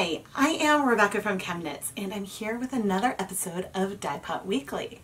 Hi, I am Rebecca from ChemKnits, and I'm here with another episode of Dyepot Weekly.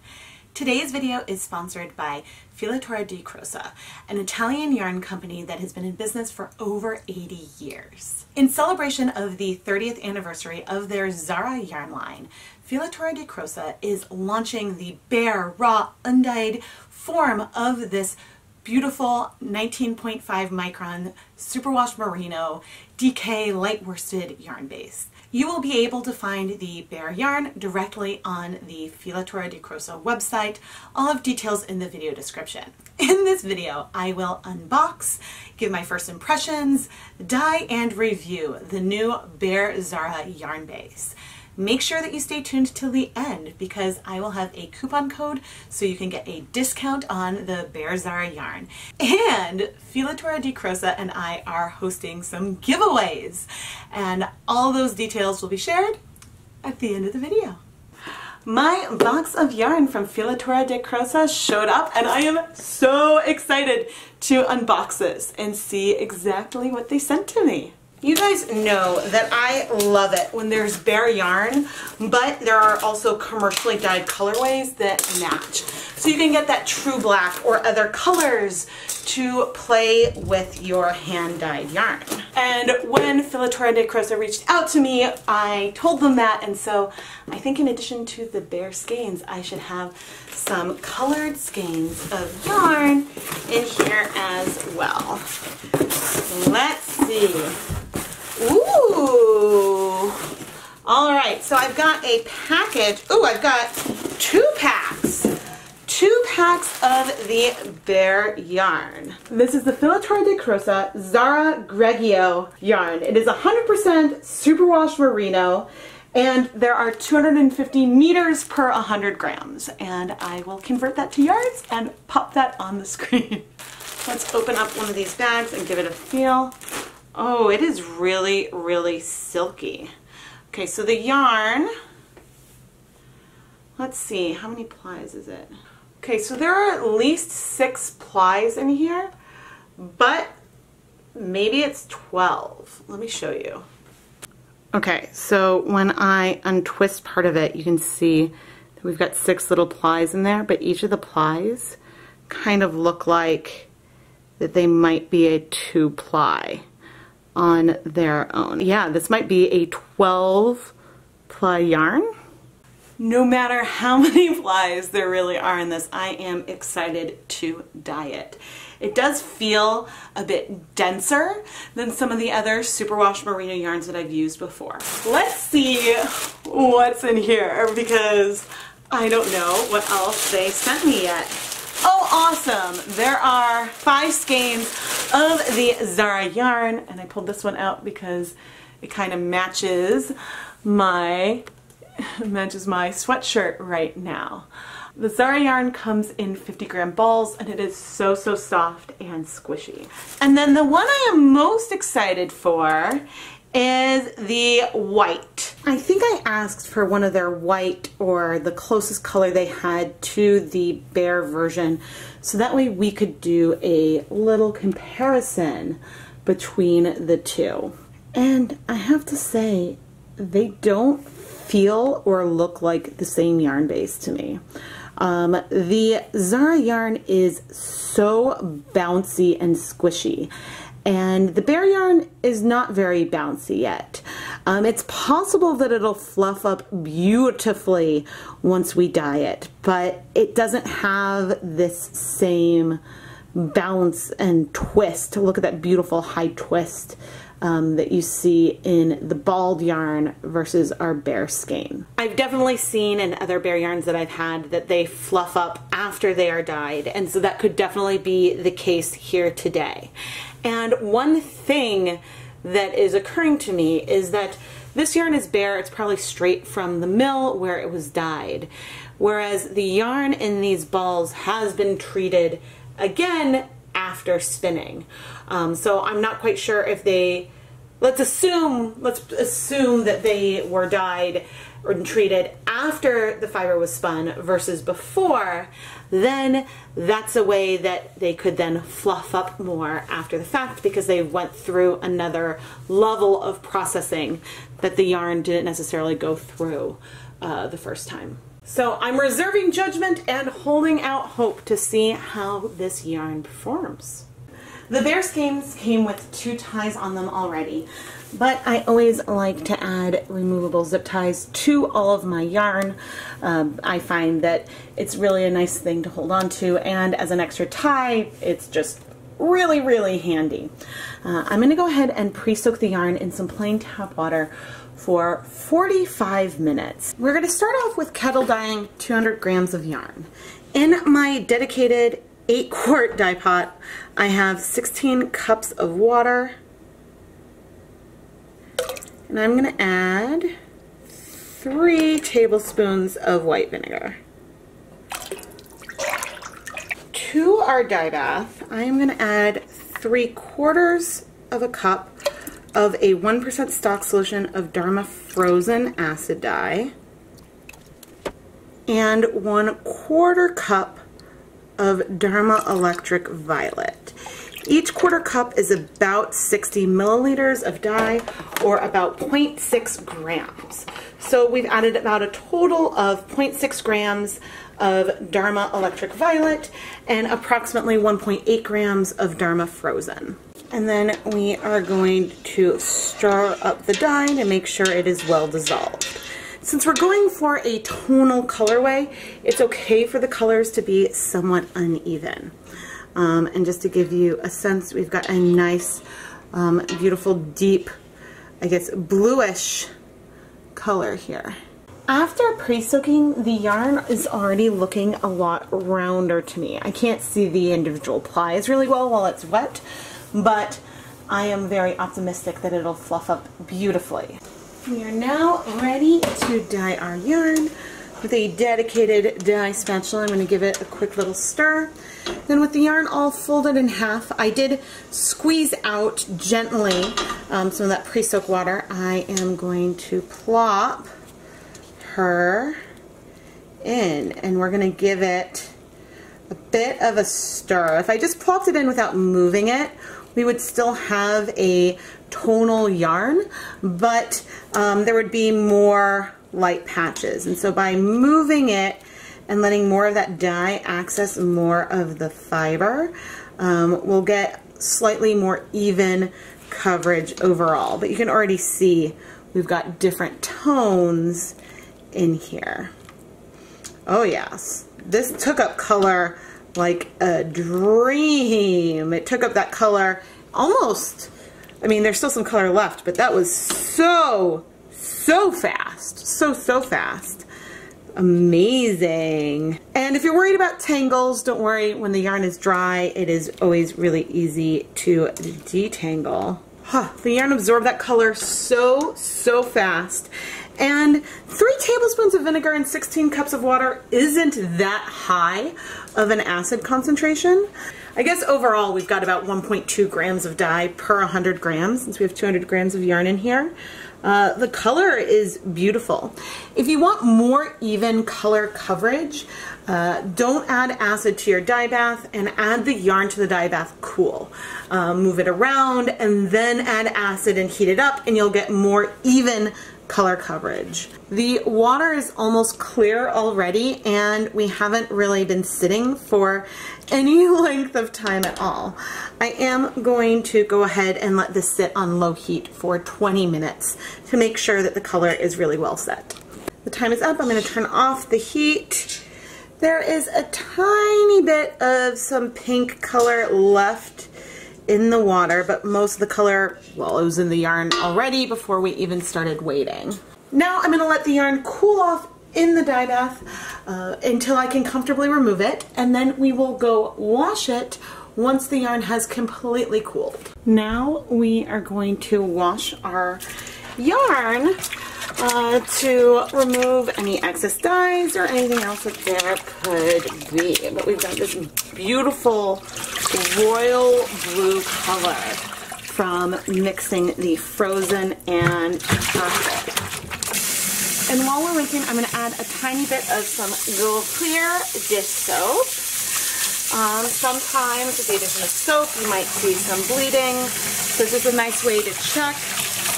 Today's video is sponsored by Filatura Di Crosa, an Italian yarn company that has been in business for over 80 years. In celebration of the 30th anniversary of their Zara yarn line, Filatura Di Crosa is launching the bare, raw, undyed form of this beautiful 19.5 micron superwash merino DK light worsted yarn base. You will be able to find the bare yarn directly on the Filatura Di Crosa website. I'll have details in the video description. In this video, I will unbox, give my first impressions, dye, and review the new bare Zara yarn base. Make sure that you stay tuned till the end because I will have a coupon code so you can get a discount on the bare Zara yarn. And Filatura Di Crosa and I are hosting some giveaways, and all those details will be shared at the end of the video. My box of yarn from Filatura Di Crosa showed up, and I am so excited to unbox this and see exactly what they sent to me. You guys know that I love it when there's bare yarn, but there are also commercially dyed colorways that match. So you can get that true black or other colors to play with your hand-dyed yarn. And when Filatura Di Crosa reached out to me, I told them that, and so I think in addition to the bare skeins, I should have some colored skeins of yarn in here as well. Let's see. Ooh! Alright, so I've got a package. Ooh, I've got two packs. Two packs of the bare yarn. This is the Filatura Di Crosa Zara Greggio yarn. It is 100% superwash merino, and there are 250 meters per 100 grams. And I will convert that to yards and pop that on the screen. Let's open up one of these bags and give it a feel. Oh, it is really, really silky. Okay, so the yarn, let's see, how many plies is it? Okay, so there are at least 6 plies in here, but maybe it's 12. Let me show you. Okay, so when I untwist part of it, you can see that we've got 6 little plies in there, but each of the plies kind of look like that they might be a 2-ply. On their own. Yeah, this might be a 12-ply yarn. No matter how many plies there really are in this, I am excited to dye it. It does feel a bit denser than some of the other superwash merino yarns that I've used before. Let's see what's in here because I don't know what else they sent me yet. Oh, awesome! There are 5 skeins of the Zara yarn, and I pulled this one out because it kind of matches my sweatshirt right now. The Zara yarn comes in 50-gram balls, and it is so, so soft and squishy. And then the one I am most excited for is the white. I think I asked for one of their white or the closest color they had to the bare version so that way we could do a little comparison between the two. And I have to say, they don't feel or look like the same yarn base to me. The Zara yarn is so bouncy and squishy, and the bare yarn is not very bouncy yet. It's possible that it'll fluff up beautifully once we dye it, but it doesn't have this same bounce and twist. Look at that beautiful high twist that you see in the balled yarn versus our bare skein. I've definitely seen in other bare yarns that I've had that they fluff up after they are dyed, and so that could definitely be the case here today. And one thing that is occurring to me is that this yarn is bare. It's probably straight from the mill where it was dyed, whereas the yarn in these balls has been treated again after spinning. So I'm not quite sure if they let's assume that they were dyed or treated after the fiber was spun versus before, then that's a way that they could then fluff up more after the fact because they went through another level of processing that the yarn didn't necessarily go through the first time. So I'm reserving judgment and holding out hope to see how this yarn performs. The bear skeins came with 2 ties on them already, but I always like to add removable zip ties to all of my yarn. I find that it's really a nice thing to hold on to, and as an extra tie, it's just really, really handy. I'm going to go ahead and pre-soak the yarn in some plain tap water for 45 minutes. We're going to start off with kettle dyeing 200 grams of yarn. In my dedicated 8-quart dye pot, I have 16 cups of water, and I'm going to add 3 tablespoons of white vinegar. To our dye bath, I am going to add 3/4 of a cup of a 1% stock solution of Dharma Frozen Acid dye and 1/4 cup of Dharma Electric Violet. Each 1/4 cup is about 60 milliliters of dye, or about 0.6 grams. So we've added about a total of 0.6 grams of Dharma Electric Violet and approximately 1.8 grams of Dharma Frozen. And then we are going to stir up the dye to make sure it is well dissolved. Since we're going for a tonal colorway, it's okay for the colors to be somewhat uneven. And just to give you a sense, we've got a nice, beautiful, deep, I guess, bluish color here. After pre-soaking, the yarn is already looking a lot rounder to me. I can't see the individual plies really well while it's wet, but I am very optimistic that it'll fluff up beautifully. We are now ready to dye our yarn with a dedicated dye spatula. I'm going to give it a quick little stir. Then with the yarn all folded in half, I did squeeze out gently some of that pre-soak water. I am going to plop her in, and we're going to give it a bit of a stir. If I just plopped it in without moving it, we would still have a tonal yarn, but there would be more light patches. And so by moving it and letting more of that dye access more of the fiber, we'll get slightly more even coverage overall. But you can already see we've got different tones in here. Oh yes, this took up color like a dream. It took up that color almost, I mean, there's still some color left, but that was so fast. So fast. Amazing. And if you're worried about tangles, don't worry. When the yarn is dry, it is always really easy to detangle. The yarn absorbed that color so fast. And 3 tablespoons of vinegar and 16 cups of water isn't that high of an acid concentration. I guess overall we've got about 1.2 grams of dye per 100 grams since we have 200 grams of yarn in here. The color is beautiful. If you want more even color coverage, don't add acid to your dye bath and add the yarn to the dye bath cool. Move it around and then add acid and heat it up, and you'll get more even color coverage. The water is almost clear already, and we haven't really been sitting for any length of time at all. I am going to go ahead and let this sit on low heat for 20 minutes to make sure that the color is really well set. The time is up. I'm going to turn off the heat. There is a tiny bit of some pink color left in the water, but most of the color, well, it was in the yarn already before we even started waiting. Now I'm going to let the yarn cool off in the dye bath until I can comfortably remove it, and then we will go wash it once the yarn has completely cooled. Now we are going to wash our yarn to remove any excess dyes or anything else that there could be. But we've got this beautiful royal blue color from mixing the frozen and chocolate. And while we're rinsing, I'm going to add a tiny bit of some clear dish soap. Sometimes with the addition of soap, you might see some bleeding. So this is a nice way to check.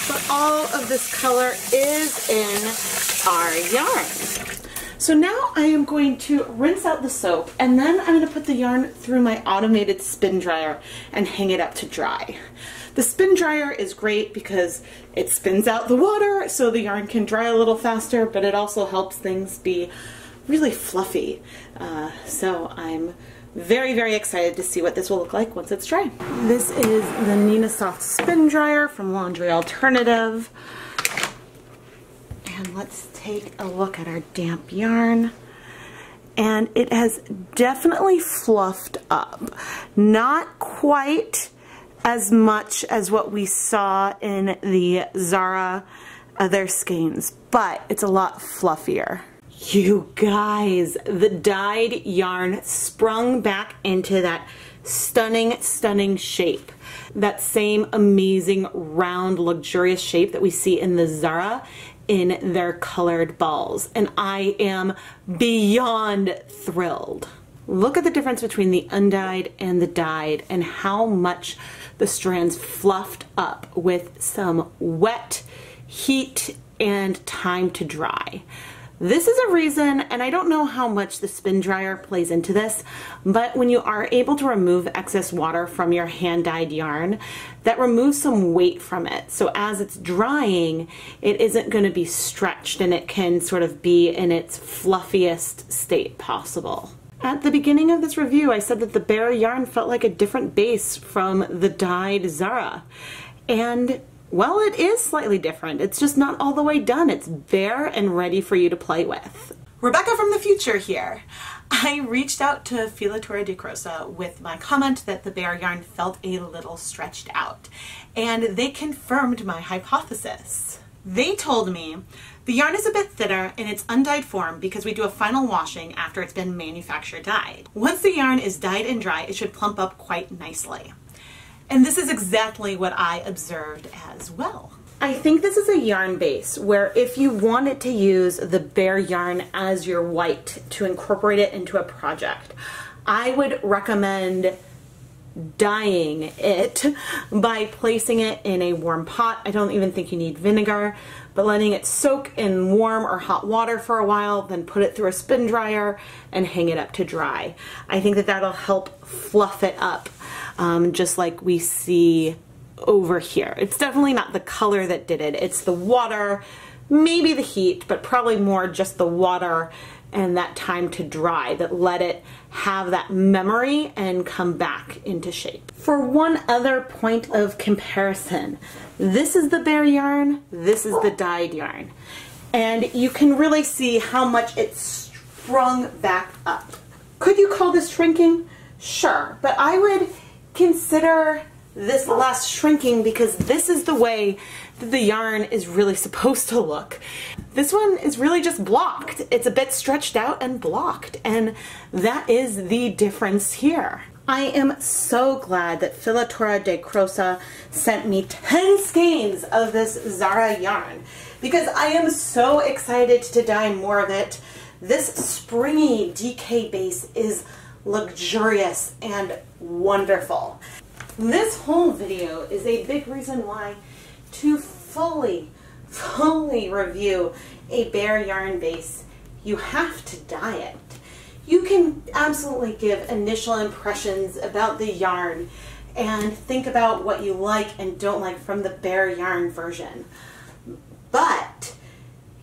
But all of this color is in our yarn. So now I am going to rinse out the soap, and then I'm going to put the yarn through my automated spin dryer and hang it up to dry. The spin dryer is great because it spins out the water so the yarn can dry a little faster, but it also helps things be really fluffy. So I'm very, very excited to see what this will look like once it's dry. This is the Nina Soft Spin Dryer from Laundry Alternative. And let's take a look at our damp yarn. And it has definitely fluffed up. Not quite as much as what we saw in the Zara other skeins, but it's a lot fluffier. You guys, the dyed yarn sprung back into that stunning, stunning shape. That same amazing, round, luxurious shape that we see in the Zara in their colored balls. And I am beyond thrilled. Look at the difference between the undyed and the dyed and how much the strands fluffed up with some wet, heat, and time to dry. This is a reason, and I don't know how much the spin dryer plays into this, but when you are able to remove excess water from your hand-dyed yarn, that removes some weight from it. So as it's drying, it isn't going to be stretched and it can sort of be in its fluffiest state possible. At the beginning of this review, I said that the bare yarn felt like a different base from the dyed Zara. And well, it is slightly different. It's just not all the way done. It's bare and ready for you to play with. Rebecca from the future here. I reached out to Filatura Di Crosa with my comment that the bare yarn felt a little stretched out, and they confirmed my hypothesis. They told me the yarn is a bit thinner in its undyed form because we do a final washing after it's been manufactured dyed. Once the yarn is dyed and dry, it should plump up quite nicely. And this is exactly what I observed as well. I think this is a yarn base where if you wanted to use the bare yarn as your white to incorporate it into a project, I would recommend dyeing it by placing it in a warm pot. I don't even think you need vinegar, but letting it soak in warm or hot water for a while, then put it through a spin dryer and hang it up to dry. I think that that'll help fluff it up. Just like we see over here. It's definitely not the color that did it. It's the water, maybe the heat, but probably more just the water and that time to dry that let it have that memory and come back into shape. For one other point of comparison, this is the bare yarn, this is the dyed yarn. And you can really see how much it's sprung back up. Could you call this shrinking? Sure, but I would consider this less shrinking because this is the way that the yarn is really supposed to look. This one is really just blocked. It's a bit stretched out and blocked, and that is the difference here. I am so glad that Filatura Di Crosa sent me 10 skeins of this Zara yarn because I am so excited to dye more of it. This springy DK base is luxurious and wonderful. This whole video is a big reason why to fully review a bare yarn base, you have to dye it. You can absolutely give initial impressions about the yarn and think about what you like and don't like from the bare yarn version. But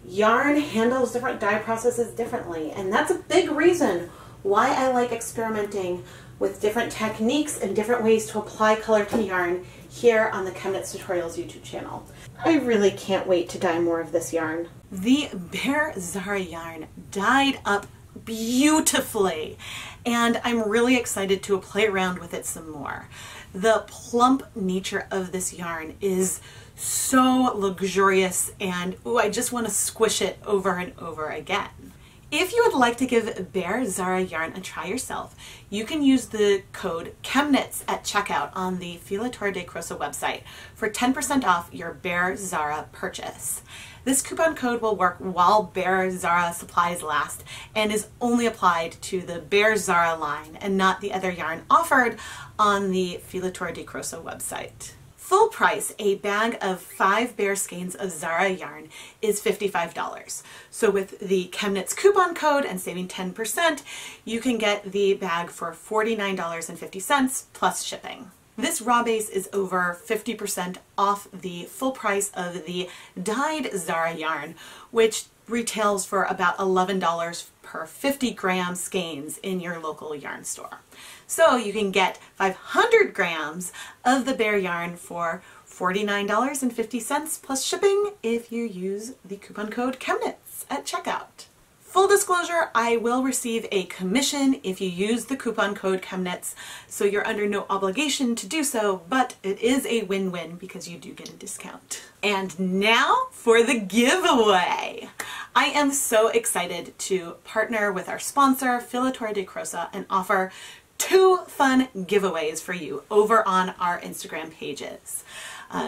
yarn handles different dye processes differently, and that's a big reason why I like experimenting with different techniques and different ways to apply color to yarn here on the ChemKnits Tutorials YouTube channel. I really can't wait to dye more of this yarn. The bare Zara yarn dyed up beautifully, and I'm really excited to play around with it some more. The plump nature of this yarn is so luxurious, and ooh, I just want to squish it over and over again. If you would like to give bare Zara yarn a try yourself, you can use the code ChemKnits at checkout on the Filatura Di Crosa website for 10% off your bare Zara purchase. This coupon code will work while bare Zara supplies last and is only applied to the bare Zara line and not the other yarn offered on the Filatura Di Crosa website. Full price, a bag of 5 bare skeins of Zara yarn is $55. So with the ChemKnits coupon code and saving 10%, you can get the bag for $49.50 plus shipping. This raw base is over 50% off the full price of the dyed Zara yarn, which retails for about $11 per 50 gram skeins in your local yarn store. So you can get 500 grams of the bare yarn for $49.50 plus shipping if you use the coupon code ChemKnits at checkout. Full disclosure, I will receive a commission if you use the coupon code ChemKnits, so you're under no obligation to do so, but it is a win-win because you do get a discount. And now for the giveaway! I am so excited to partner with our sponsor, Filatura Di Crosa, and offer 2 fun giveaways for you over on our Instagram pages.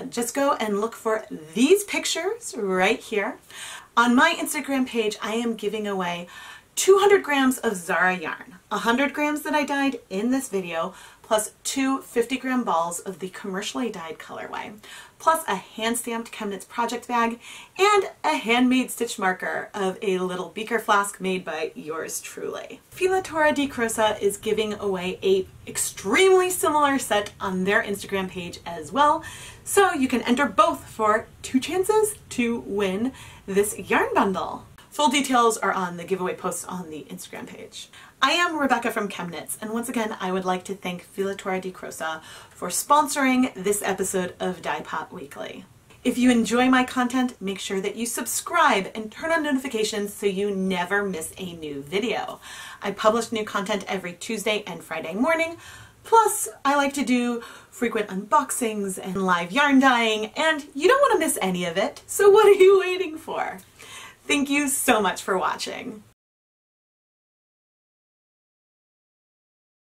Just go and look for these pictures right here. On my Instagram page, I am giving away 200 grams of Zara yarn, 100 grams that I dyed in this video, plus 2 50-gram balls of the commercially dyed colorway, plus a hand-stamped ChemKnits project bag, and a handmade stitch marker of a little beaker flask made by yours truly. Filatura Di Crosa is giving away a extremely similar set on their Instagram page as well, so you can enter both for 2 chances to win this yarn bundle. Full details are on the giveaway post on the Instagram page. I am Rebecca from ChemKnits, and once again I would like to thank Filatura Di Crosa for sponsoring this episode of Dyepot Weekly. If you enjoy my content, make sure that you subscribe and turn on notifications so you never miss a new video. I publish new content every Tuesday and Friday morning, plus I like to do frequent unboxings and live yarn dyeing, and you don't want to miss any of it, so what are you waiting for? Thank you so much for watching.